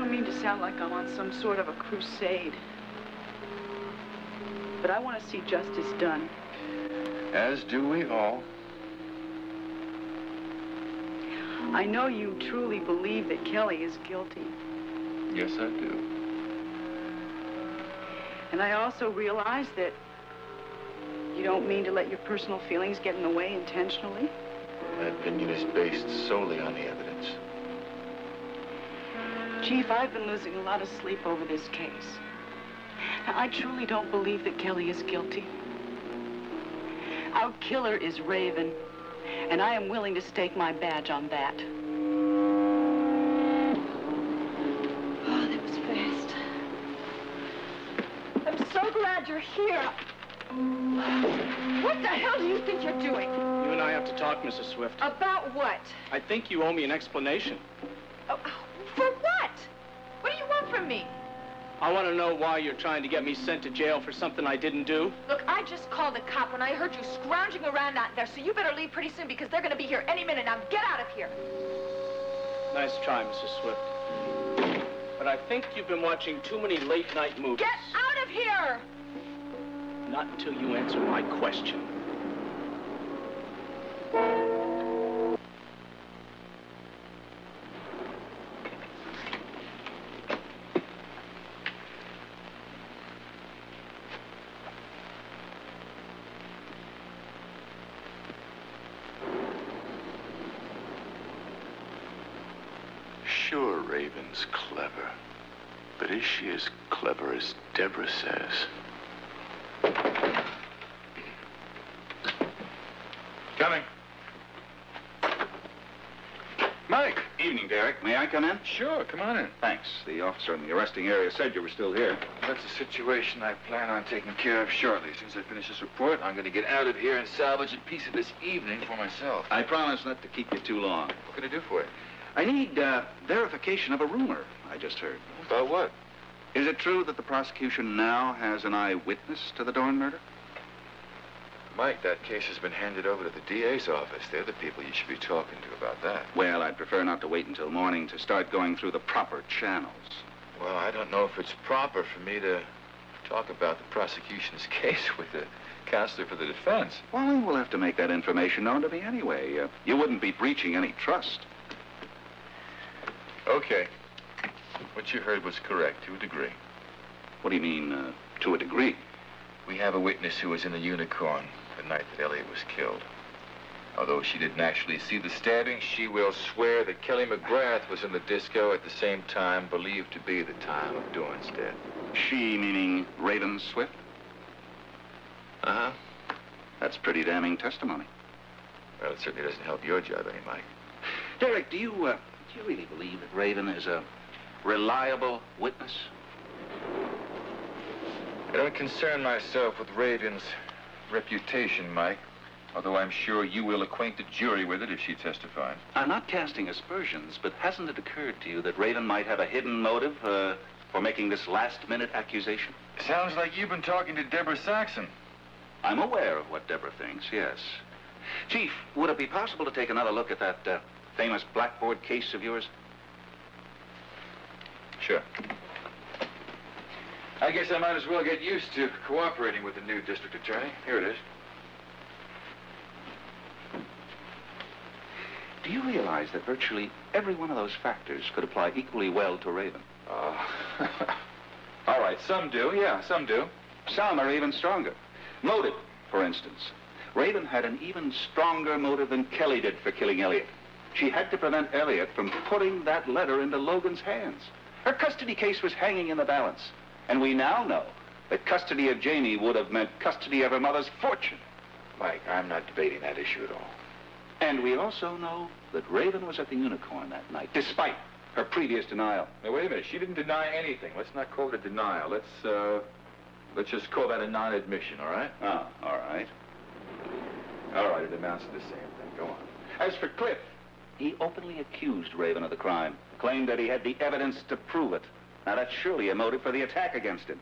don't mean to sound like I'm on some sort of a crusade, but I want to see justice done. As do we all. I know you truly believe that Kelly is guilty. Yes, I do. And I also realize that you don't mean to let your personal feelings get in the way intentionally. My opinion is based solely on the evidence. Chief, I've been losing a lot of sleep over this case. I truly don't believe that Kelly is guilty. Our killer is Raven, and I am willing to stake my badge on that. Oh, that was fast. I'm so glad you're here. What the hell do you think you're doing? You and I have to talk, Mrs. Swift. About what? I think you owe me an explanation. Oh, for what? What do you want from me? I want to know why you're trying to get me sent to jail for something I didn't do. Look, I just called the cop when I heard you scrounging around out there, so you better leave pretty soon because they're going to be here any minute. Now get out of here. Nice try, Mrs. Swift. But I think you've been watching too many late-night movies. Get out of here! Not until you answer my question. Sure, Raven's clever. But is she as clever as Deborah says? Coming. Mike. Evening, Derek. May I come in? Sure, come on in. Thanks. The officer in the arresting area said you were still here. That's a situation I plan on taking care of shortly. As soon as I finish this report, I'm going to get out of here and salvage a piece of this evening for myself. I promise not to keep you too long. What can I do for you? I need verification of a rumor I just heard. About what? Is it true that the prosecution now has an eyewitness to the Dorn murder? Mike, that case has been handed over to the DA's office. They're the people you should be talking to about that. Well, I'd prefer not to wait until morning to start going through the proper channels. Well, I don't know if it's proper for me to talk about the prosecution's case with the counselor for the defense. Well, we'll have to make that information known to me anyway. You wouldn't be breaching any trust. Okay. What you heard was correct, to a degree. What do you mean, to a degree? We have a witness who was in the Unicorn the night that Elliot was killed. Although she didn't actually see the stabbing, she will swear that Kelly McGrath was in the disco at the same time, believed to be the time of Dorn's death. She meaning Raven Swift? Uh-huh. That's pretty damning testimony. Well, it certainly doesn't help your job any, Mike. Derek, do you really believe that Raven is a reliable witness? I don't concern myself with Raven's reputation, Mike. Although I'm sure you will acquaint the jury with it if she testifies. I'm not casting aspersions, but hasn't it occurred to you that Raven might have a hidden motive for making this last-minute accusation? Sounds like you've been talking to Deborah Saxon. I'm aware of what Deborah thinks, yes. Chief, would it be possible to take another look at that famous blackboard case of yours? Sure. I guess I might as well get used to cooperating with the new district attorney. Here it is. Do you realize that virtually every one of those factors could apply equally well to Raven? All right, some do. Yeah, some do. Some are even stronger. Motive, for instance. Raven had an even stronger motive than Kelly did for killing Elliot. She had to prevent Elliot from putting that letter into Logan's hands. Her custody case was hanging in the balance. And we now know that custody of Jamie would have meant custody of her mother's fortune. Mike, I'm not debating that issue at all. And we also know that Raven was at the Unicorn that night, despite her previous denial. Now, wait a minute. She didn't deny anything. Let's not call it a denial. Let's just call that a non-admission, all right? Oh, all right. All right, it amounts to the same thing. Go on. As for Cliff, he openly accused Raven of the crime, claimed that he had the evidence to prove it. Now, that's surely a motive for the attack against him.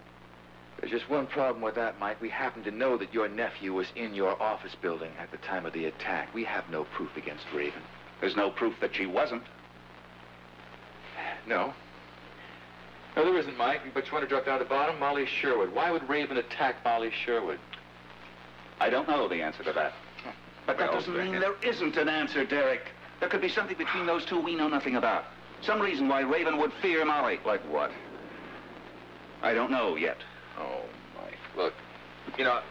There's just one problem with that, Mike. We happen to know that your nephew was in your office building at the time of the attack. We have no proof against Raven. There's no proof that she wasn't. No. there isn't, Mike, but you want to drop down to the bottom? Molly Sherwood. Why would Raven attack Molly Sherwood? I don't know the answer to that. But that doesn't mean there isn't an answer, Derek. There could be something between those two we know nothing about. Some reason why Raven would fear Molly. Like what? I don't know yet. Oh, Mike. Look, you know,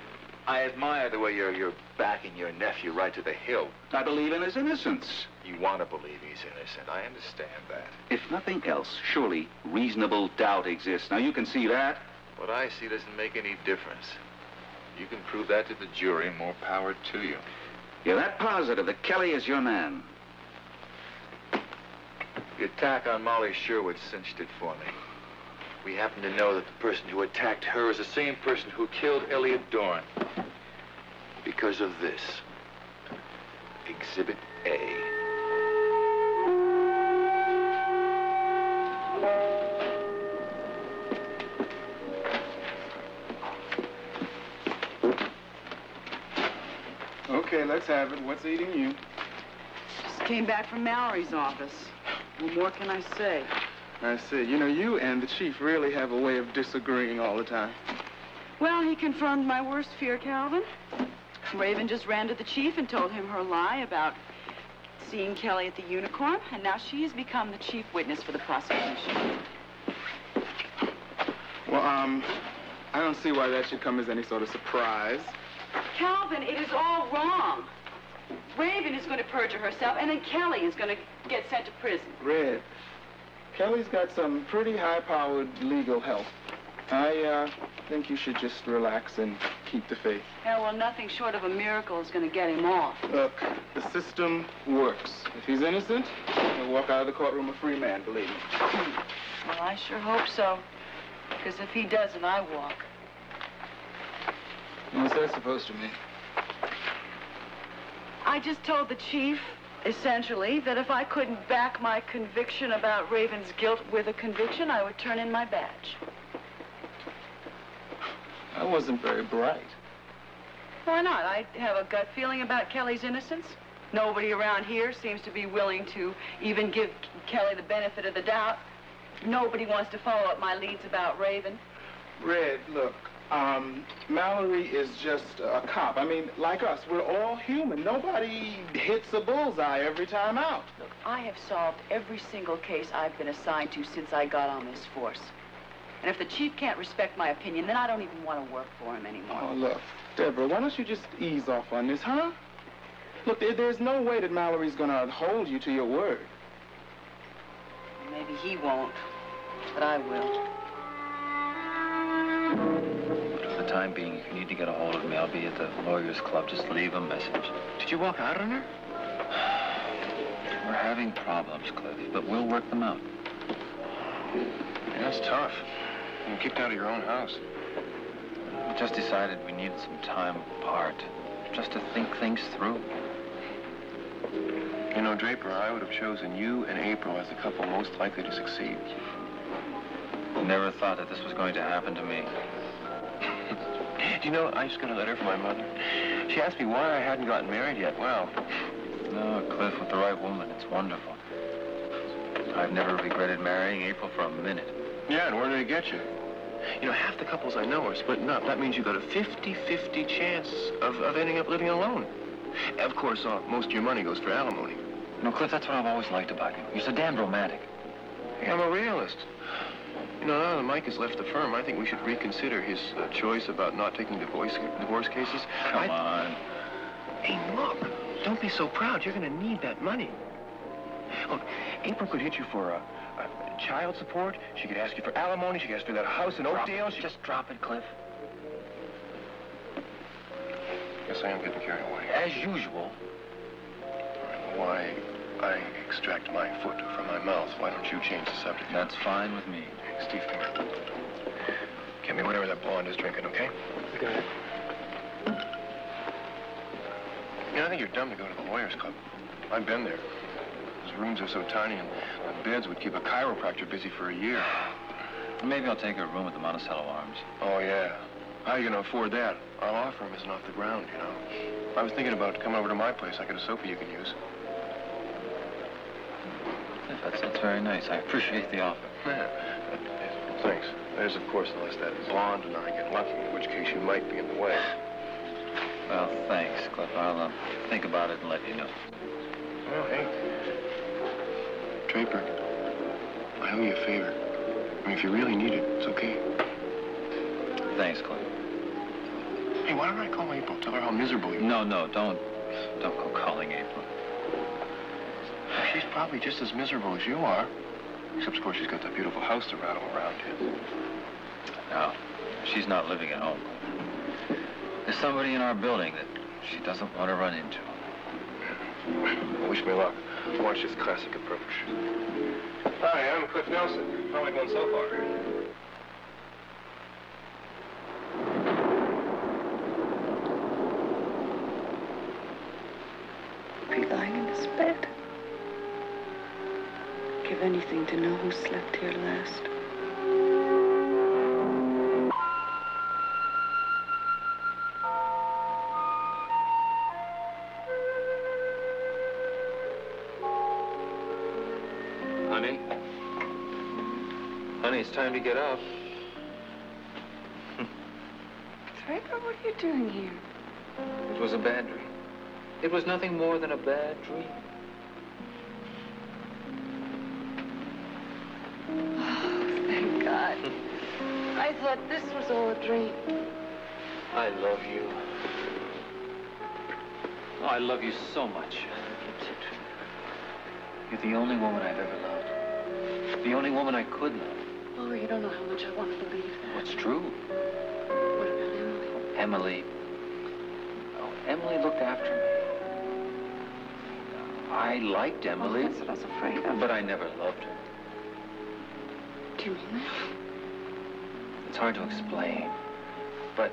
I admire the way you're backing your nephew right to the hill. I believe in his innocence. You want to believe he's innocent. I understand that. If nothing else, surely reasonable doubt exists. Now, you can see that. What I see doesn't make any difference. You can prove that to the jury, and more power to you. You're that positive that Kelly is your man. The attack on Molly Sherwood cinched it for me. We happen to know that the person who attacked her is the same person who killed Elliot Dorn. Because of this. Exhibit A. Okay, let's have it. What's eating you? Just came back from Mallory's office. What more can I say? I see. You know, you and the chief really have a way of disagreeing all the time. Well, he confirmed my worst fear, Calvin. Raven just ran to the chief and told him her lie about seeing Kelly at the Unicorn, and now she's become the chief witness for the prosecution. Well, I don't see why that should come as any sort of surprise. Calvin, it is all wrong. Raven is going to perjure herself, and then Kelly is going to get sent to prison. Red, Kelly's got some pretty high-powered legal help. I think you should just relax and keep the faith. Yeah, well, nothing short of a miracle is going to get him off. Look, the system works. If he's innocent, he'll walk out of the courtroom a free man, believe me. Well, I sure hope so. Because if he doesn't, I walk. What's that supposed to mean? I just told the chief, essentially, that if I couldn't back my conviction about Raven's guilt with a conviction, I would turn in my badge. That wasn't very bright. Why not? I have a gut feeling about Kelly's innocence. Nobody around here seems to be willing to even give Kelly the benefit of the doubt. Nobody wants to follow up my leads about Raven. Red, look, Mallory is just a cop. I mean, like us, we're all human. Nobody hits a bullseye every time out. Look, I have solved every single case I've been assigned to since I got on this force. And if the chief can't respect my opinion, then I don't even want to work for him anymore. Oh, look, Deborah, why don't you just ease off on this, huh? Look, there's no way that Mallory's gonna hold you to your word. Maybe he won't, but I will. For the time being, if you need to get a hold of me, I'll be at the Lawyers Club. Just leave a message. Did you walk out on her? We're having problems, Cliff, but we'll work them out. Yeah, that's tough. You're kicked out of your own house. We just decided we needed some time apart, just to think things through. You know, Draper, I would have chosen you and April as the couple most likely to succeed. Never thought that this was going to happen to me. Do you know, I just got a letter from my mother. She asked me why I hadn't gotten married yet. Well, No, Cliff, with the right woman, it's wonderful. I've never regretted marrying April for a minute. yeah, and where did it get you? You know, half the couples I know are splitting up. That means you got a 50-50 chance of ending up living alone. Of course, most of your money goes for alimony. No, Cliff, that's what I've always liked about you. You're so damn romantic. Hey, I'm a realist. You know, now that Mike has left the firm, I think we should reconsider his choice about not taking divorce cases. Come on. Hey, look, don't be so proud. You're going to need that money. Look, April could hit you for child support. She could ask you for alimony. She could ask for that house in Oakdale. Just drop it, Cliff. Guess I am getting carried away. As usual. Why I extract my foot from my mouth. Why don't you change the subject? That's fine with me. Steve, come here. Get me whatever that blonde is drinking, okay? Okay. You know, I think you're dumb to go to the Lawyers Club. I've been there. Those rooms are so tiny, and the beds would keep a chiropractor busy for a year. Maybe I'll take a room at the Monticello Arms. Oh, yeah. How are you going to afford that? Our law firm isn't off the ground, you know. I was thinking about coming over to my place. I got a sofa you can use. Cliff, that's very nice. I appreciate the offer. Yeah. thanks. That is, of course, unless that blonde and I get lucky, in which case you might be in the way. Well, thanks, Cliff. I'll think about it and let you know. Well, hey. Draper, I owe you a favor. I mean, if you really need it, it's okay. Thanks, Cliff. Hey, why don't I call April? Tell her how miserable you are. No, don't go calling April. She's probably just as miserable as you are. Except, of course, she's got that beautiful house to rattle around in. No, she's not living at home. There's somebody in our building that she doesn't want to run into. Well, wish me luck. Watch this classic approach. Hi, I'm Cliff Nelson. How am I going so far? Be lying in this bed. Give anything to know who slept here last. Honey? Honey, it's time to get up. Draper, what are you doing here? It was a bad dream. It was nothing more than a bad dream. Oh, thank God. I thought this was all a dream. I love you. Oh, I love you so much. You're the only woman I've ever loved. The only woman I could love. Oh, you don't know how much I want to believe that. What's true? What about Emily? Emily. Oh, Emily looked after me. I liked Emily. Oh, that's what I was afraid of. But I never loved her. Do you mean that? It's hard to explain. But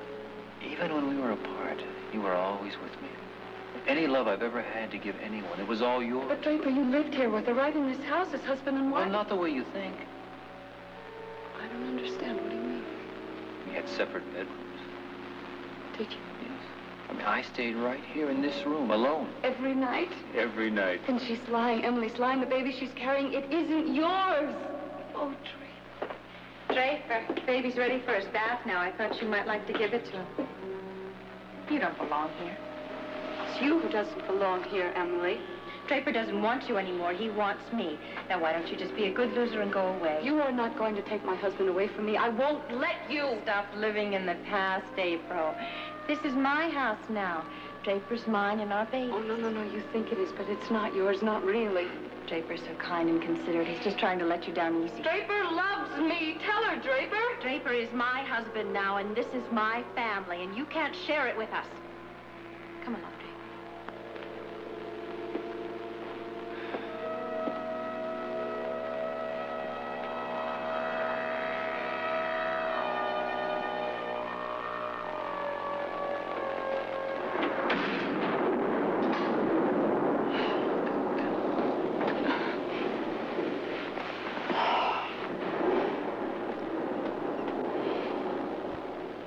even when we were apart, you were always with me. Any love I've ever had to give anyone, it was all yours. But Draper, you lived here with her right in this house as husband and wife. Well, not the way you think. I don't understand. What do you mean? We had separate bedrooms. Did you? Yes. I mean, I stayed right here in this room, alone. Every night? Every night. And she's lying. Emily's lying. The baby she's carrying, it isn't yours. Oh, Draper. Draper, baby's ready for his bath now. I thought you might like to give it to him. You don't belong here. It's you who doesn't belong here, Emily. Draper doesn't want you anymore. He wants me. Now, why don't you just be a good loser and go away? You are not going to take my husband away from me. I won't let you. Stop living in the past, April. This is my house now. Draper's mine and our baby. Oh, no. You think it is, but it's not yours, not really. Draper's so kind and considerate. He's just trying to let you down easy. Draper loves me. Tell her, Draper. Draper is my husband now, and this is my family, and you can't share it with us. Come on, love, Draper.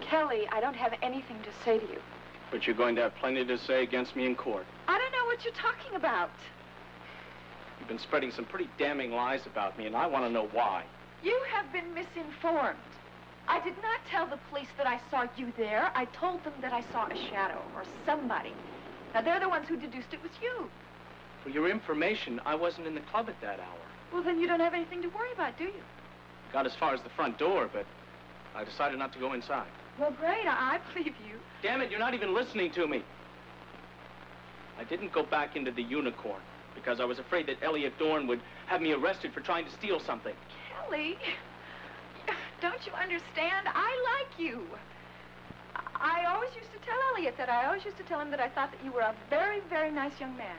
Kelly, I don't have anything to say to you. But you're going to have plenty to say against me in court. I don't know what you're talking about. You've been spreading some pretty damning lies about me, and I want to know why. You have been misinformed. I did not tell the police that I saw you there. I told them that I saw a shadow or somebody. Now, they're the ones who deduced it was you. For your information, I wasn't in the club at that hour. Well, then you don't have anything to worry about, do you? Got as far as the front door, but I decided not to go inside. Well, great. I believe you. Damn it, you're not even listening to me. I didn't go back into the Unicorn because I was afraid that Elliot Dorn would have me arrested for trying to steal something. Kelly, don't you understand? I like you. I always used to tell Elliot that. I always used to tell him that I thought that you were a very, very nice young man.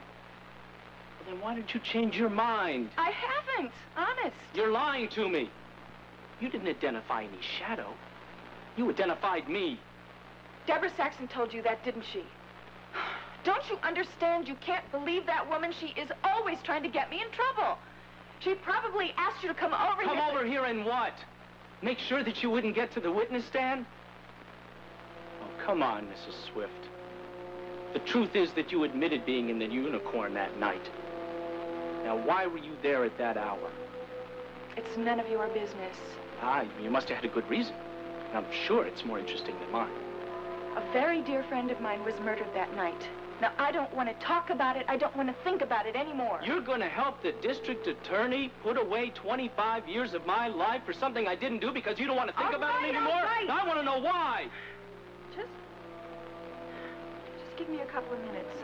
Well, then why did you change your mind? I haven't, honest. You're lying to me. You didn't identify any shadow. You identified me. Deborah Saxon told you that, didn't she? Don't you understand? You can't believe that woman. She is always trying to get me in trouble. She probably asked you to come over here. Come over here and what? Make sure that you wouldn't get to the witness stand? Oh, come on, Mrs. Swift. The truth is that you admitted being in the Unicorn that night. Now, why were you there at that hour? It's none of your business. You must have had a good reason. And I'm sure it's more interesting than mine. A very dear friend of mine was murdered that night. Now, I don't want to talk about it. I don't want to think about it anymore. You're going to help the district attorney put away 25 years of my life for something I didn't do because you don't want to think about it anymore? Right. I want to know why. Just give me a couple of minutes,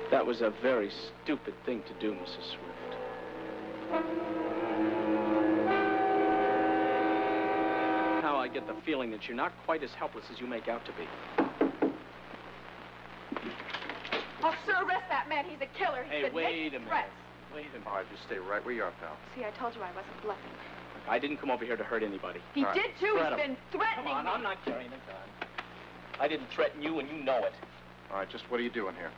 That was a very stupid thing to do, Mrs. Swift. Now I get the feeling that you're not quite as helpless as you make out to be. Officer, arrest that man. He's a killer. He's been making threats. Wait a minute. All right, just stay right where you are, pal. See, I told you I wasn't bluffing. Look, I didn't come over here to hurt anybody. He did, too. Threat He's him. been threatening Come on, me. I'm not carrying a gun. I didn't threaten you, and you know it. All right, just what are you doing here?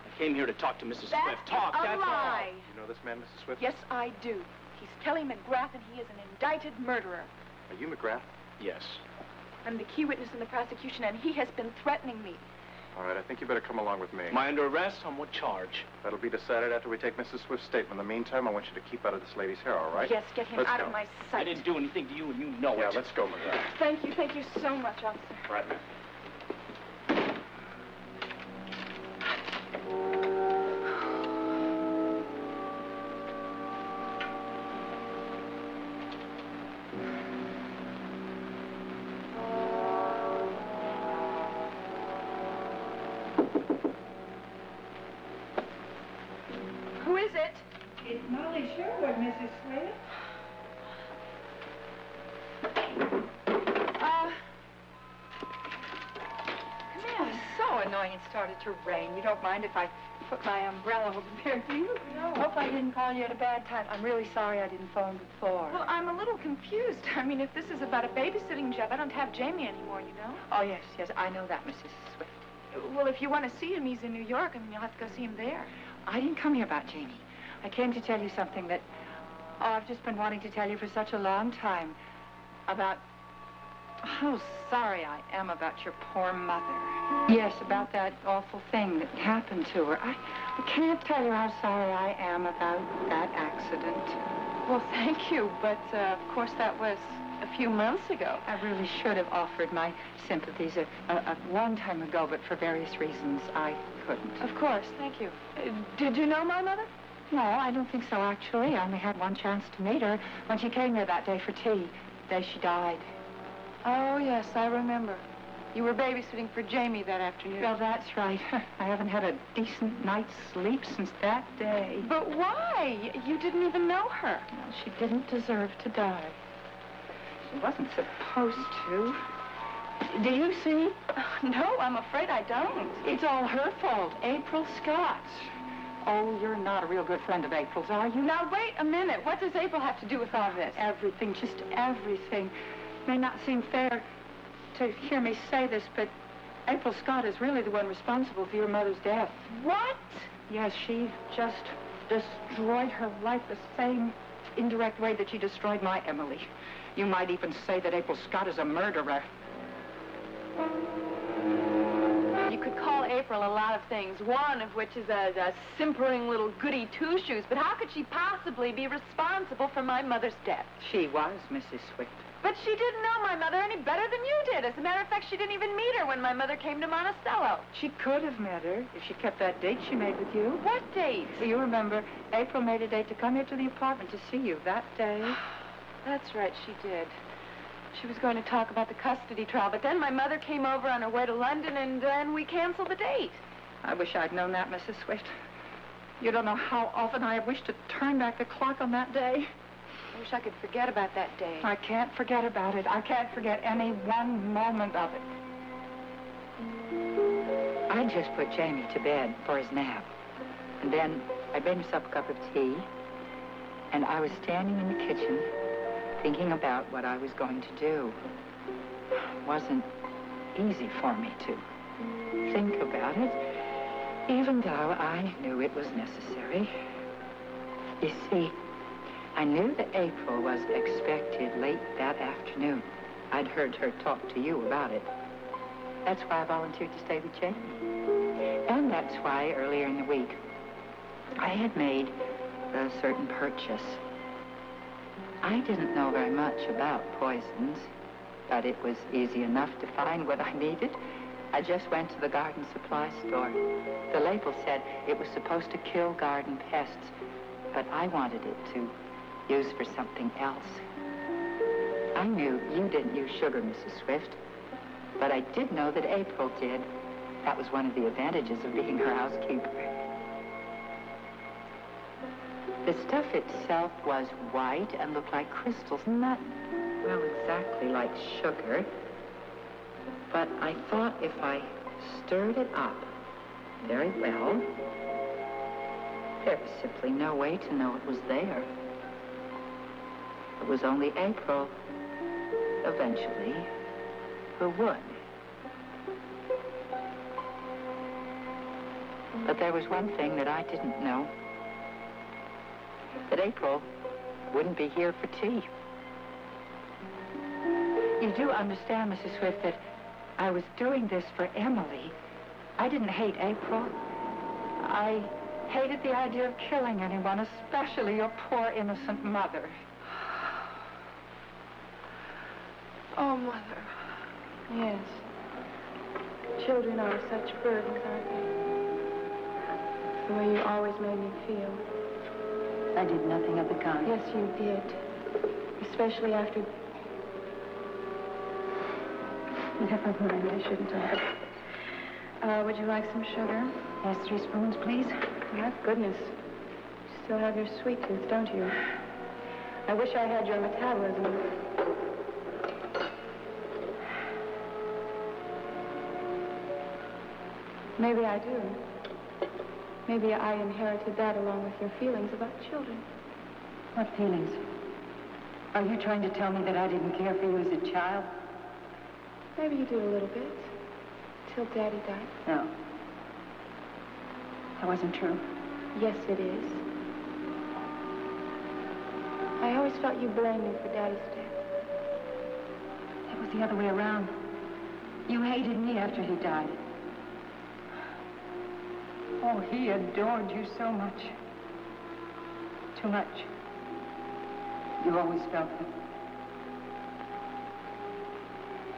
I came here to talk to Mrs. That's Swift. Talk, that's all. a lie. You know this man, Mrs. Swift? Yes, I do. He's Kelly McGrath, and he is an indicted murderer. Are you McGrath? Yes. I'm the key witness in the prosecution, and he has been threatening me. All right, I think you better come along with me. Am I under arrest? On what charge? That'll be decided after we take Mrs. Swift's statement. In the meantime, I want you to keep out of this lady's hair, all right? Yes, get him Let's out go. of my sight. I didn't do anything to you, and you know Yeah, it. let's go, McGrath. Thank you so much, officer. Right, man. Who is it? It's Molly Sherwood, Mrs. Swift. Come in. So annoying it started to rain. You don't mind if I put my umbrella over there, do you? No. Hope I didn't call you at a bad time. I'm really sorry I didn't phone before. Well, I'm a little confused. I mean, if this is about a babysitting job, I don't have Jamie anymore, you know? Oh, yes, I know that, Mrs. Swift. Well, if you want to see him, he's in New York, and you'll have to go see him there. I didn't come here about Jamie. I came to tell you something that, I've just been wanting to tell you for such a long time. About how sorry I am about your poor mother. Yes, about that awful thing that happened to her. I can't tell you how sorry I am about that accident. Well, thank you, but, of course, that was a few months ago. I really should have offered my sympathies a long time ago, but for various reasons, I couldn't. Of course, thank you. Did you know my mother? No, I don't think so, actually. I only had one chance to meet her when she came here that day for tea, the day she died. Oh, yes, I remember. You were babysitting for Jamie that afternoon. Well, that's right. I haven't had a decent night's sleep since that day. But why? You didn't even know her. Well, she didn't deserve to die. She wasn't supposed to. Do you see? No, I'm afraid I don't. It's all her fault. April Scott. Oh, you're not a real good friend of April's, are you? Now, wait a minute. What does April have to do with all this? Everything, just everything. It may not seem fair to hear me say this, but April Scott is really the one responsible for your mother's death. What? Yes, she just destroyed her life the same indirect way that she destroyed my Emily. You might even say that April Scott is a murderer. You could call April a lot of things, one of which is a simpering little goody two-shoes, but how could she possibly be responsible for my mother's death? She was, Mrs. Swift. But she didn't know my mother any better than you did. As a matter of fact, she didn't even meet her when my mother came to Monticello. She could have met her if she kept that date she made with you. What date? You remember, April made a date to come here to the apartment to see you that day. That's right, she did. She was going to talk about the custody trial, but then my mother came over on her way to London, and then we canceled the date. I wish I'd known that, Mrs. Swift. You don't know how often I have wished to turn back the clock on that day. I wish I could forget about that day. I can't forget about it. I can't forget any one moment of it. I just put Jamie to bed for his nap. And then I made myself a cup of tea. And I was standing in the kitchen thinking about what I was going to do. It wasn't easy for me to think about it, even though I knew it was necessary. You see, I knew that April was expected late that afternoon. I'd heard her talk to you about it. That's why I volunteered to stay with Jamie. And that's why, earlier in the week, I had made a certain purchase. I didn't know very much about poisons, but it was easy enough to find what I needed. I just went to the garden supply store. The label said it was supposed to kill garden pests, but I wanted it to use for something else. I knew you didn't use sugar, Mrs. Swift, but I did know that April did. That was one of the advantages of being her housekeeper. The stuff itself was white and looked like crystals, not, well, exactly like sugar. But I thought if I stirred it up very well, there was simply no way to know it was there. It was only April, eventually, who would. But there was one thing that I didn't know. That April wouldn't be here for tea. You do understand, Mrs. Swift, that I was doing this for Emily. I didn't hate April. I hated the idea of killing anyone, especially your poor innocent mother. Oh, Mother. Yes. Children are such burdens, aren't they? The way you always made me feel. I did nothing of the kind. Yes, you did. Especially after... Never mind, I shouldn't have. Would you like some sugar? Yes, 3 spoons, please. My goodness. You still have your sweet tooth, don't you? I wish I had your metabolism. Maybe I do. Maybe I inherited that along with your feelings about children. What feelings? Are you trying to tell me that I didn't care for you as a child? Maybe you do a little bit. Till Daddy died. No. That wasn't true. Yes, it is. I always felt you blamed me for Daddy's death. It was the other way around. You hated me after he died. Oh, he adored you so much. Too much. You always felt that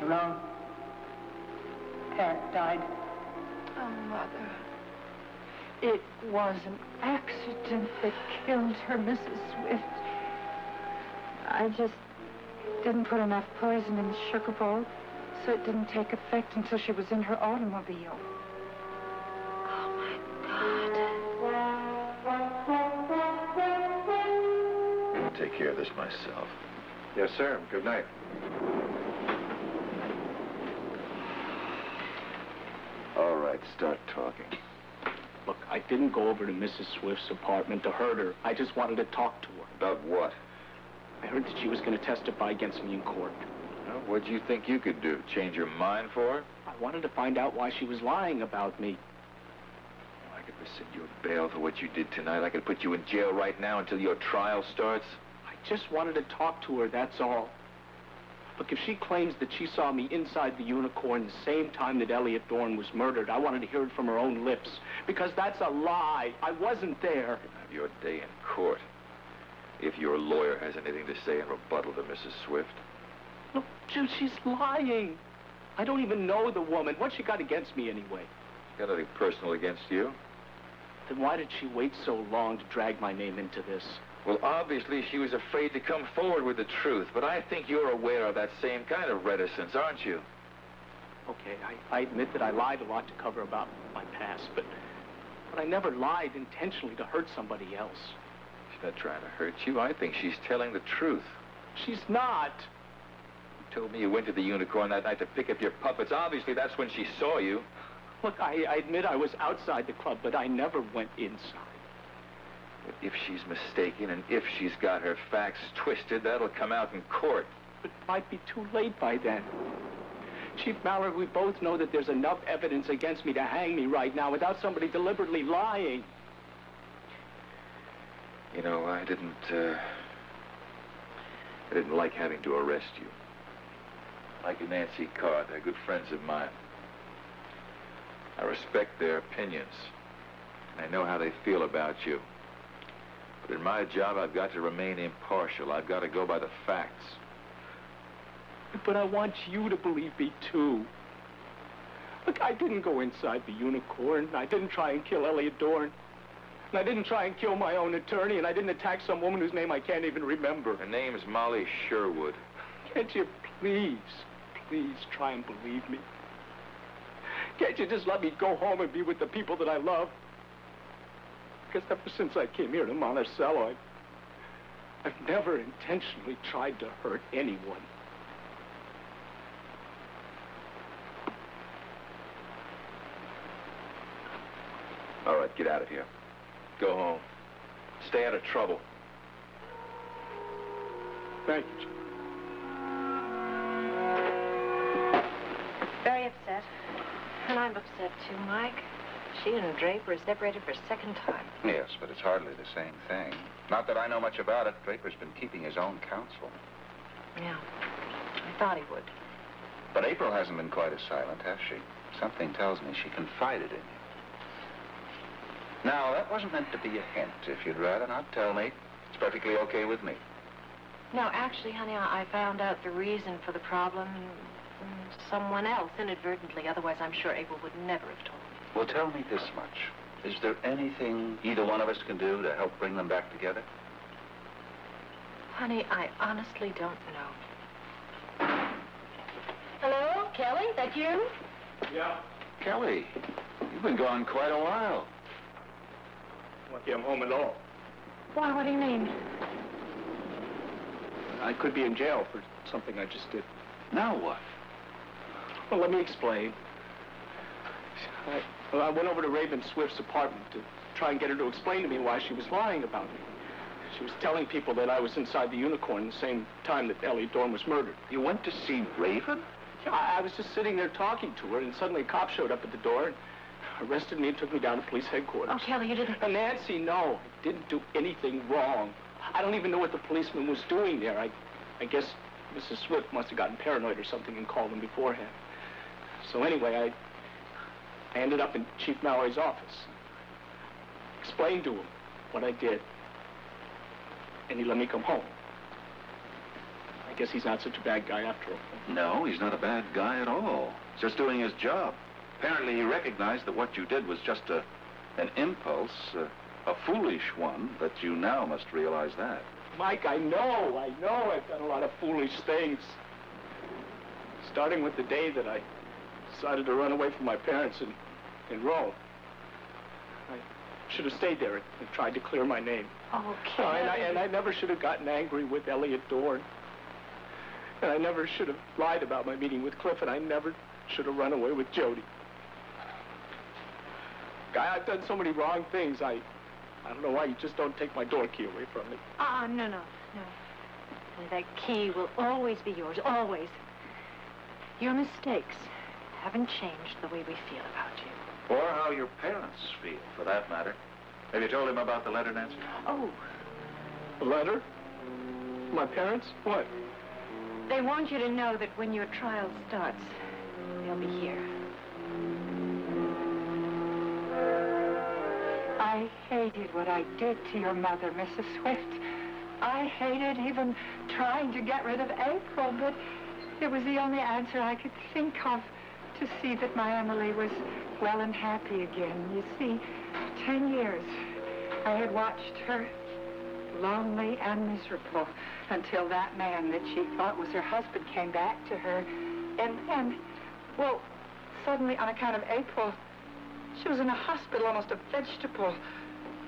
your own parent died. Oh, Mother. It was an accident that killed her, Mrs. Swift. I just didn't put enough poison in the sugar bowl, so it didn't take effect until she was in her automobile. I'll take care of this myself. Yes, sir. Good night. All right, start talking. Look, I didn't go over to Mrs. Swift's apartment to hurt her. I just wanted to talk to her. About what? I heard that she was going to testify against me in court. Well, what'd you think you could do? Change your mind for her? I wanted to find out why she was lying about me. I could rescind your bail for what you did tonight. I could put you in jail right now until your trial starts. I just wanted to talk to her, that's all. Look, if she claims that she saw me inside the Unicorn the same time that Elliot Thorne was murdered, I wanted to hear it from her own lips. Because that's a lie. I wasn't there. You can have your day in court. If your lawyer has anything to say in rebuttal to Mrs. Swift. Look, Jude, she's lying. I don't even know the woman. What's she got against me anyway? Got nothing personal against you? Then why did she wait so long to drag my name into this? Well, obviously she was afraid to come forward with the truth, but I think you're aware of that same kind of reticence, aren't you? Okay, I admit that I lied a lot to cover about my past, but I never lied intentionally to hurt somebody else. She's not trying to hurt you. I think she's telling the truth. She's not. You told me you went to the Unicorn that night to pick up your puppets. Obviously, that's when she saw you. Look, I admit I was outside the club, but I never went inside. But if she's mistaken and if she's got her facts twisted, that'll come out in court. But it might be too late by then. Chief Mallory, we both know that there's enough evidence against me to hang me right now without somebody deliberately lying. You know, I didn't like having to arrest you. Like Nancy Carr, they're good friends of mine. I respect their opinions. I know how they feel about you. But in my job, I've got to remain impartial. I've got to go by the facts. But I want you to believe me, too. Look, I didn't go inside the Unicorn. I didn't try and kill Elliot Dorn. And I didn't try and kill my own attorney, and I didn't attack some woman whose name I can't even remember. Her name is Molly Sherwood. Can't you please try and believe me? Can't you just let me go home and be with the people that I love? Because ever since I came here to Monticello, I've never intentionally tried to hurt anyone. All right, get out of here. Go home. Stay out of trouble. Thank you, Jim. Very upset. And I'm upset too, Mike. She and Draper are separated for a second time. Yes, but it's hardly the same thing. Not that I know much about it. Draper's been keeping his own counsel. Yeah, I thought he would. But April hasn't been quite as silent, has she? Something tells me she confided in you. Now, that wasn't meant to be a hint. If you'd rather not tell me, it's perfectly okay with me. No, actually, honey, I found out the reason for the problem from someone else inadvertently. Otherwise, I'm sure April would never have told me. Well, tell me this much. Is there anything either one of us can do to help bring them back together? Honey, I honestly don't know. Hello, Kelly? That you? Yeah. Kelly, you've been gone quite a while. I can't home at all. Why, what do you mean? I could be in jail for something I just did. Now what? Well, let me explain. I went over to Raven Swift's apartment to try and get her to explain to me why she was lying about me. She was telling people that I was inside the Unicorn the same time that Elliot Dorn was murdered. You went to see Raven? Yeah, I was just sitting there talking to her, and suddenly a cop showed up at the door and arrested me and took me down to police headquarters. Oh, Kelly, you didn't... Nancy, no. I didn't do anything wrong. I don't even know what the policeman was doing there. I guess Mrs. Swift must have gotten paranoid or something and called him beforehand. So anyway, I ended up in Chief Mallory's office. Explained to him what I did. And he let me come home. I guess he's not such a bad guy after all. No, he's not a bad guy at all. He's just doing his job. Apparently he recognized that what you did was just an impulse, a foolish one, but you now must realize that. Mike, I know I've done a lot of foolish things. Starting with the day that I decided to run away from my parents in Rome. I should have stayed there and tried to clear my name. Okay. And I never should have gotten angry with Elliot Dorn. And I never should have lied about my meeting with Cliff, and I never should have run away with Jody. I've done so many wrong things. I don't know why you just don't take my door key away from me. No. That key will always be yours, always. Your mistakes haven't changed the way we feel about you. Or how your parents feel, for that matter. Have you told him about the letter, Nancy? Oh. A letter? My parents? What? They want you to know that when your trial starts, they'll be here. I hated what I did to your mother, Mrs. Swift. I hated even trying to get rid of April, but it was the only answer I could think of to see that my Emily was well and happy again. You see, 10 years I had watched her lonely and miserable until that man that she thought was her husband came back to her. And well, suddenly on account of April, she was in a hospital, almost a vegetable.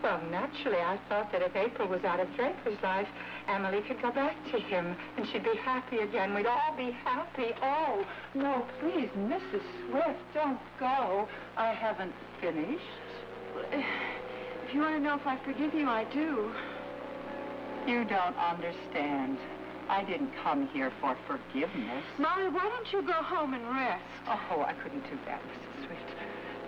Well, naturally, I thought that if April was out of Draper's life, Emily could go back to him, and she'd be happy again. We'd all be happy. Oh, no, please, Mrs. Swift, don't go. I haven't finished. If you want to know if I forgive you, I do. You don't understand. I didn't come here for forgiveness. Molly, why don't you go home and rest? Oh, I couldn't do that, Mrs. Swift.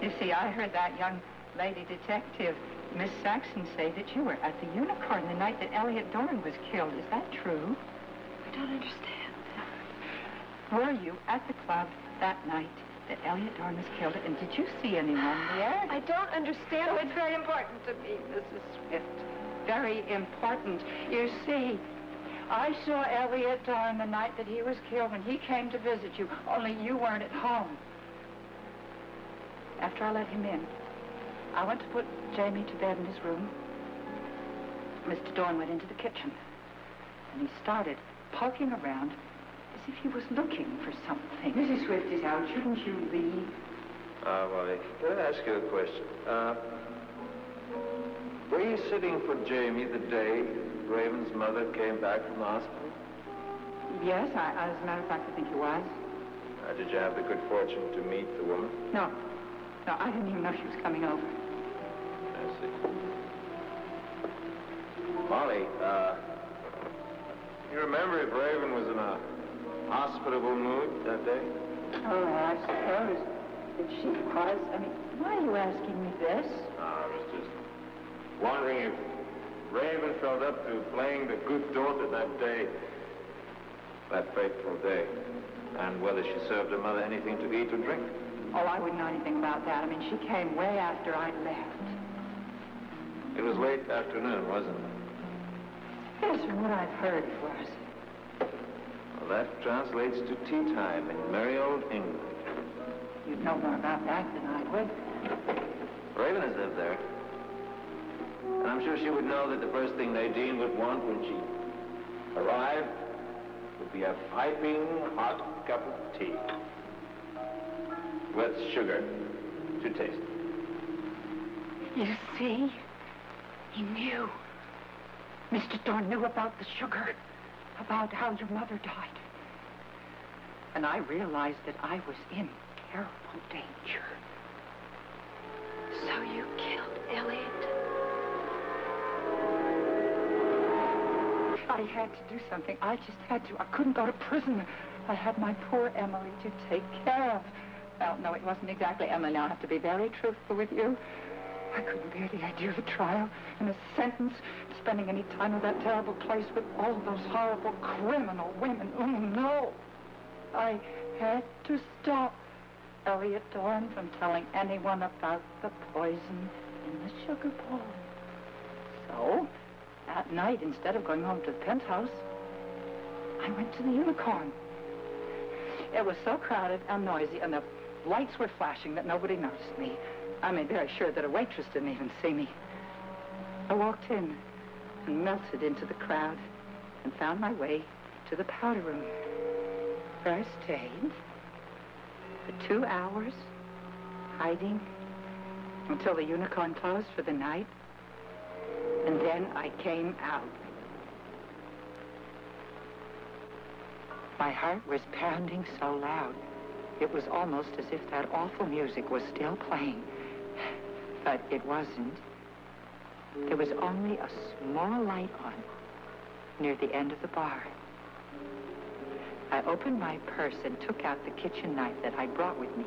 You see, I heard that young lady detective, Miss Saxon, say that you were at the Unicorn the night that Elliot Dorn was killed. Is that true? I don't understand. Were you at the club that night that Elliot Dorn was killed, and did you see anyone there? I don't understand. Oh, it's very important to me, Mrs. Swift. Very important. You see, I saw Elliot Dorn the night that he was killed when he came to visit you, only you weren't at home. After I let him in, I went to put Jamie to bed in his room. Mr. Dorn went into the kitchen, and he started poking around as if he was looking for something. Mrs. Swift is out. Shouldn't you leave? Molly, can I ask you a question? Were you sitting for Jamie the day Raven's mother came back from the hospital? Yes, as a matter of fact, I think he was. Did you have the good fortune to meet the woman? No, I didn't even know she was coming over. I see. Molly, you remember if Raven was in a hospitable mood that day? Oh, I suppose that she was. I mean, why are you asking me this? I was just wondering if Raven felt up to playing the good daughter that day, that fateful day, and whether she served her mother anything to eat or drink. Oh, I wouldn't know anything about that. I mean, she came way after I left. It was late afternoon, wasn't it? Yes, from what I've heard, it was. Well, that translates to tea time in merry old England. You'd know more about that than I would. Raven has lived there. And I'm sure she would know that the first thing Nadine would want when she arrived would be a piping hot cup of tea with sugar to taste. You see? He knew. Mr. Dorn knew about the sugar, about how your mother died. And I realized that I was in terrible danger. So you killed Elliot? I had to do something. I just had to. I couldn't go to prison. I had my poor Emily to take care of. Well, no, it wasn't exactly Emily. Now, I have to be very truthful with you. I couldn't bear the idea of a trial and a sentence, spending any time in that terrible place with all those horrible criminal women. Oh, no. I had to stop Elliot Dorn from telling anyone about the poison in the sugar bowl. So, that night, instead of going home to the penthouse, I went to the Unicorn. It was so crowded and noisy, and the lights were flashing that nobody noticed me. I made very sure that a waitress didn't even see me. I walked in and melted into the crowd and found my way to the powder room, where I stayed for 2 hours, hiding until the Unicorn closed for the night. And then I came out. My heart was pounding so loud, it was almost as if that awful music was still playing. But it wasn't. There was only a small light on near the end of the bar. I opened my purse and took out the kitchen knife that I brought with me.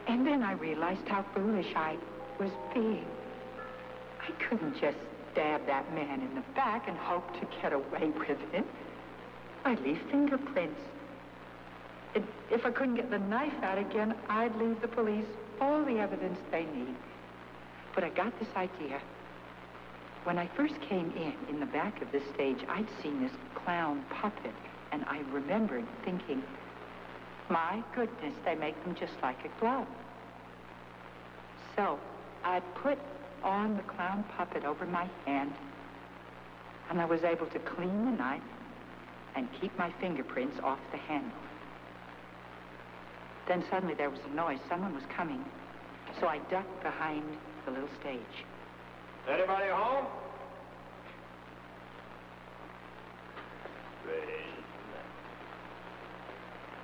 And then I realized how foolish I was being. I couldn't just stab that man in the back and hope to get away with it. I'd leave fingerprints. If I couldn't get the knife out again, I'd leave the police all the evidence they need. But I got this idea. When I first came in the back of the stage, I'd seen this clown puppet, and I remembered thinking, my goodness, they make them just like a glove. So I put on the clown puppet over my hand, and I was able to clean the knife and keep my fingerprints off the handle. Then suddenly there was a noise. Someone was coming. So I ducked behind the little stage. Anybody home?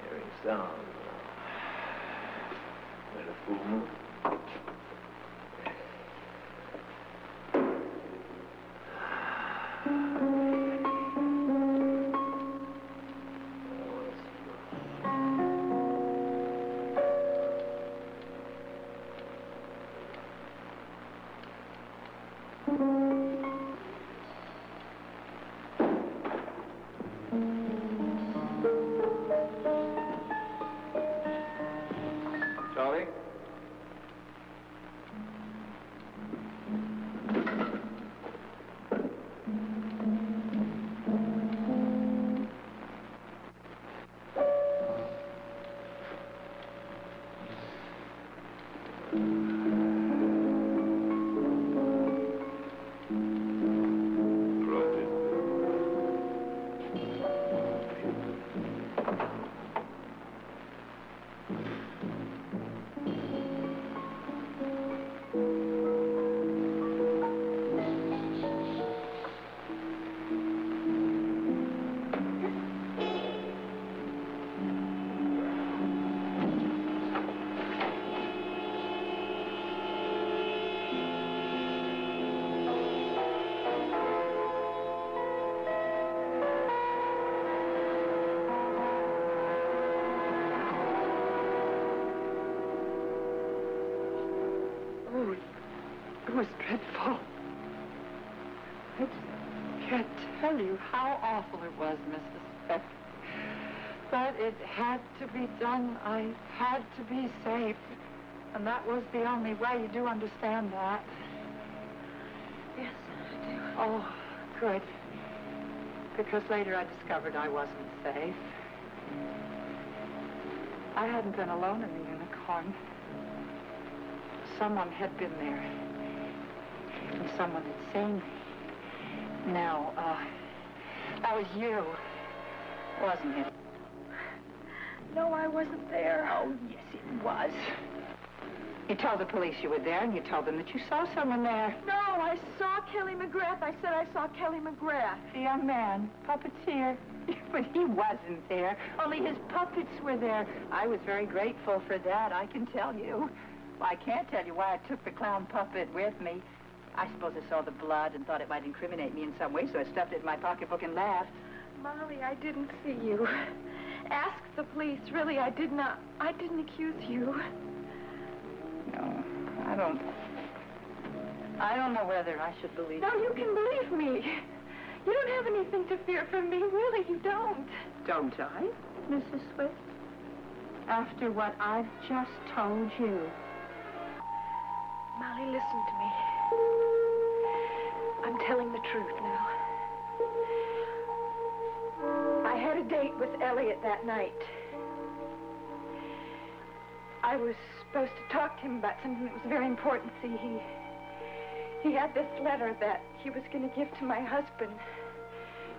Hearing sound. With a full moon. It was dreadful. I can't tell you how awful it was, Mrs. Beck. But it had to be done. I had to be safe. And that was the only way. You do understand that? Yes, I do. Oh, good. Because later I discovered I wasn't safe. I hadn't been alone in the Unicorn. Someone had been there. And someone had seen me. Now, that was you, wasn't it? No, I wasn't there. Oh, yes, it was. You told the police you were there, and you told them that you saw someone there. No, I saw Kelly McGrath. I said I saw Kelly McGrath. The young man, puppeteer. But he wasn't there. Only his puppets were there. I was very grateful for that, I can tell you. Well, I can't tell you why I took the clown puppet with me. I suppose I saw the blood and thought it might incriminate me in some way, so I stuffed it in my pocketbook and laughed. Molly, I didn't see you. Ask the police. Really, I didn't accuse you. No, I don't know whether I should believe No, you. you can believe me. You don't have anything to fear from me. Really, you don't. Don't I, Mrs. Swift? After what I've just told you. Molly, listen to me. I'm telling the truth now. I had a date with Elliot that night. I was supposed to talk to him about something that was very important. See, he had this letter that he was going to give to my husband,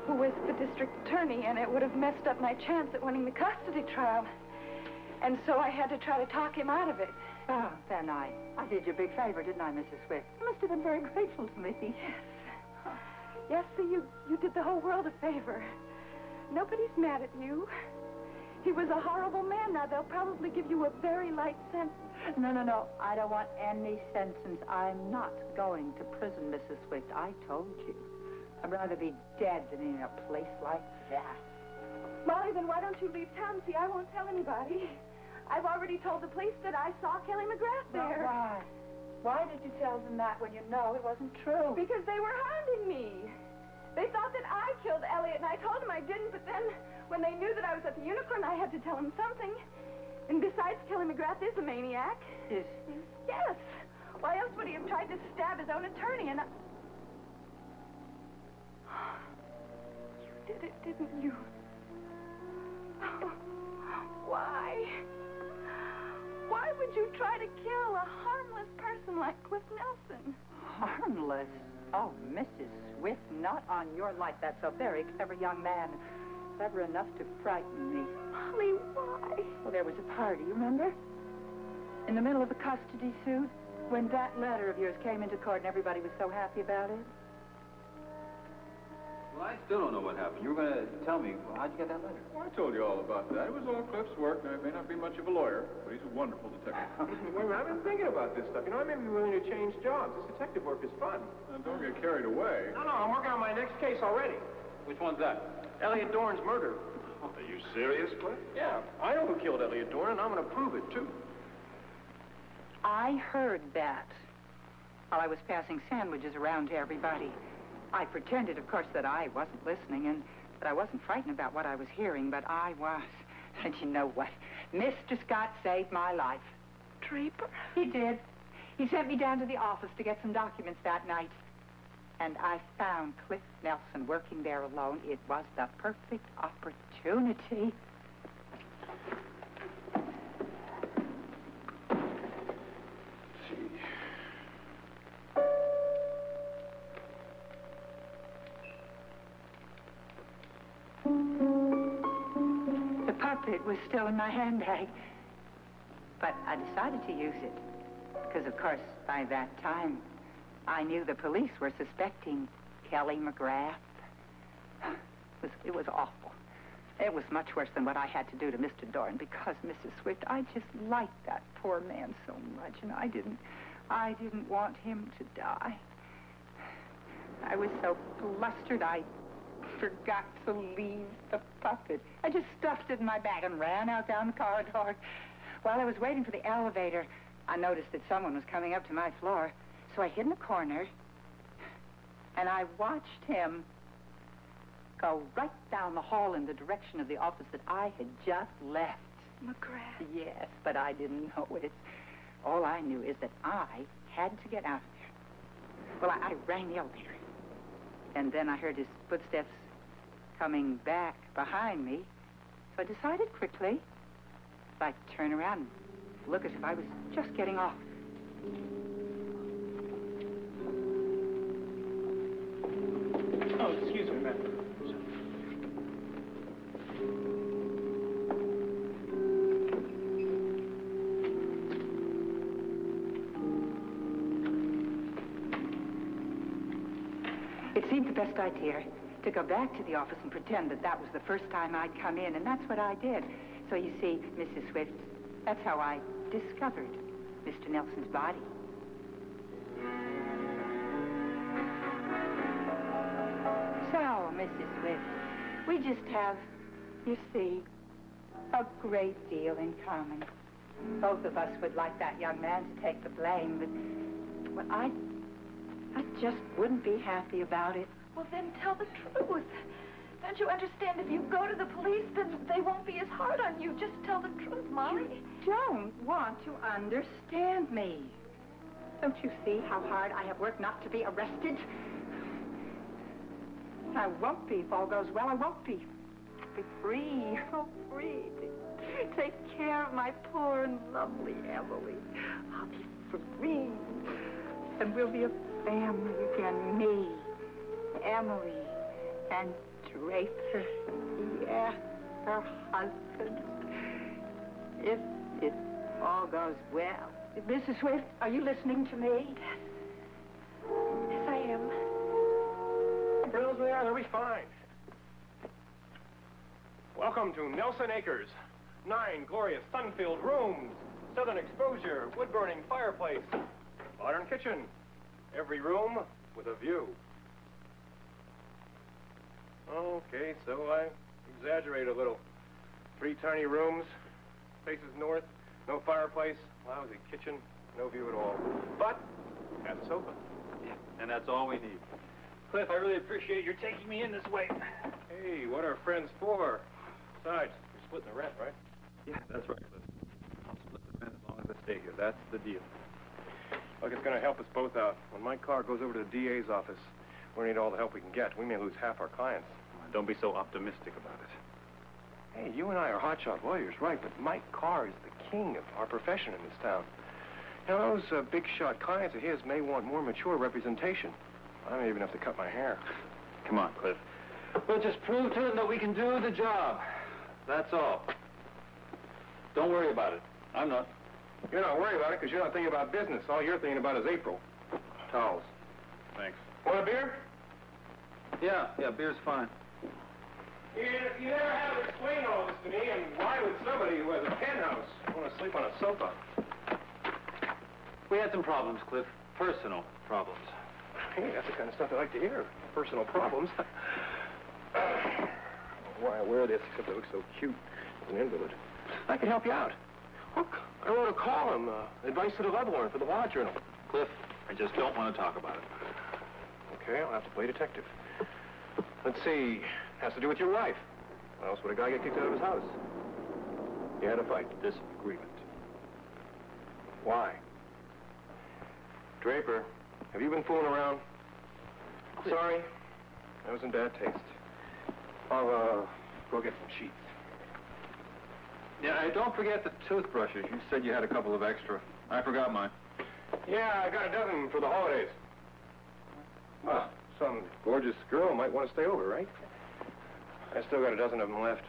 who was the district attorney, and it would have messed up my chance at winning the custody trial. And so I had to try to talk him out of it. Oh, then I did you a big favor, didn't I, Mrs. Swift? You must have been very grateful to me. Yes. Yes, see, you did the whole world a favor. Nobody's mad at you. He was a horrible man. Now, they'll probably give you a very light sentence. No. I don't want any sentence. I'm not going to prison, Mrs. Swift. I told you. I'd rather be dead than in a place like that. Molly, then why don't you leave town? See, I won't tell anybody. I've already told the police that I saw Kelly McGrath there. Why? Why did you tell them that when you know it wasn't true? Because they were hounding me. They thought that I killed Elliot, and I told them I didn't, but then when they knew that I was at the Unicorn, I had to tell them something. And besides, Kelly McGrath is a maniac. Is he? Yes. Why else would he have tried to stab his own attorney? And you did it, didn't you? Why? Why would you try to kill a harmless person like Cliff Nelson? Harmless? Oh, Mrs. Swift, not on your life. That's a very clever young man. Clever enough to frighten me. Molly, why? Well, there was a party, remember? In the middle of a custody suit, when that letter of yours came into court and everybody was so happy about it. Well, I still don't know what happened. You were going to tell me. How'd you get that letter? Well, I told you all about that. It was all Cliff's work. I may not be much of a lawyer, but he's a wonderful detective. Wait a minute, I've been thinking about this stuff. You know, I may be willing to change jobs. This detective work is fun. Don't get carried away. No, I'm working on my next case already. Which one's that? Elliot Dorn's murder. Are you serious, Cliff? Yeah, I know who killed Elliot Dorn, and I'm going to prove it, too. I heard that while I was passing sandwiches around to everybody. I pretended, of course, that I wasn't listening and that I wasn't frightened about what I was hearing, but I was. And you know what? Mr. Scott saved my life. Draper? He did. He sent me down to the office to get some documents that night. And I found Cliff Nelson working there alone. It was the perfect opportunity. The puppet was still in my handbag. But I decided to use it. Because, of course, by that time, I knew the police were suspecting Kelly McGrath. It was awful. It was much worse than what I had to do to Mr. Dorn because, Mrs. Swift, I just liked that poor man so much, and I didn't want him to die. I was so flustered, I forgot to leave the puppet. I just stuffed it in my bag and ran out down the corridor. While I was waiting for the elevator, I noticed that someone was coming up to my floor. So I hid in a corner, and I watched him go right down the hall in the direction of the office that I had just left. McGrath. Yes, but I didn't know it. All I knew is that I had to get out of there. Well, I rang the elevator. And then I heard his footsteps coming back behind me. So I decided quickly I'd turn around and look as if I was just getting off. Oh, excuse me, ma'am. It seemed the best idea to go back to the office and pretend that that was the first time I'd come in, and that's what I did. So you see, Mrs. Swift, that's how I discovered Mr. Nelson's body. So, Mrs. Swift, we just have, you see, a great deal in common. Both of us would like that young man to take the blame, but, well, I just wouldn't be happy about it. Well, then tell the truth. Don't you understand? If you go to the police, then they won't be as hard on you. Just tell the truth, Molly. You don't want to understand me. Don't you see how hard I have worked not to be arrested? I won't be if all goes well. I won't be. I'll be free. Oh, free to take care of my poor and lovely Emily. I'll be free. And we'll be a family again. Me, Emily, and Draper. Yes, her husband. If it all goes well. Mrs. Swift, are you listening to me? Yes, I am. Girls, we are. They'll be fine. Welcome to Nelson Acres. 9 glorious sun-filled rooms, southern exposure, wood-burning fireplace, modern kitchen. Every room with a view. Okay, so I exaggerate a little. 3 tiny rooms, faces north, no fireplace, lousy kitchen, no view at all. But, have a sofa. Yeah, and that's all we need. Cliff, I really appreciate your taking me in this way. Hey, what are friends for? Besides, you're splitting the rent, right? Yeah, that's right, Cliff. I'll split the rent as long as I stay here. That's the deal. Look, it's going to help us both out. When my car goes over to the DA's office, we need all the help we can get. We may lose half our clients. Don't be so optimistic about it. Hey, you and I are hotshot lawyers, right? But Mike Carr is the king of our profession in this town. You know, those big-shot clients of his may want more mature representation. I may even have to cut my hair. Come on, Cliff. We'll just prove to them that we can do the job. That's all. Don't worry about it. I'm not. You're not worried about it because you're not thinking about business. All you're thinking about is April. Towels. Thanks. Want a beer? Yeah, beer's fine. You never had to explain all this to me, and why would somebody who has a penthouse want to sleep on a sofa? We had some problems, Cliff. Personal problems. Hey, that's the kind of stuff I like to hear. Personal problems. Why I wear this, except I look so cute as an invalid. I can help you out. Look, I wrote a column, advice to the leveler for the Law Journal. Cliff, I just don't want to talk about it. Okay, I'll have to play detective. Let's see. Has to do with your wife. Why else would a guy get kicked out of his house? You had a fight. Disagreement. Why? Draper, have you been fooling around? Sorry. That was in bad taste. I'll, go get some sheets. Yeah, hey, don't forget the toothbrushes. You said you had a couple of extra. I forgot mine. Yeah, I got a dozen for the holidays. Well, some gorgeous girl might want to stay over, right? I still got a dozen of them left.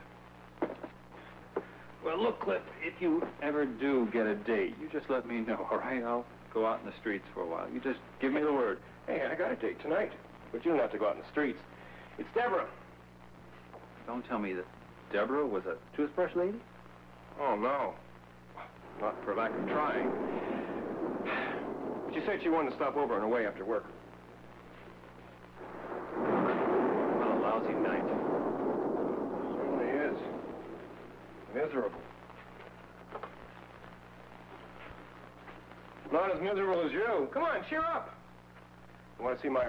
Well, look, Cliff, if you ever do get a date, you just let me know, all right? I'll go out in the streets for a while. You just give me the word. Hey, I got a date tonight, but you don't have to go out in the streets. It's Deborah. Don't tell me that Deborah was a toothbrush lady? Oh, no. Not for lack of trying. But she said she wanted to stop over on her way after work. What a lousy night. Certainly is. Miserable. Not as miserable as you. Come on, cheer up. You want to see my...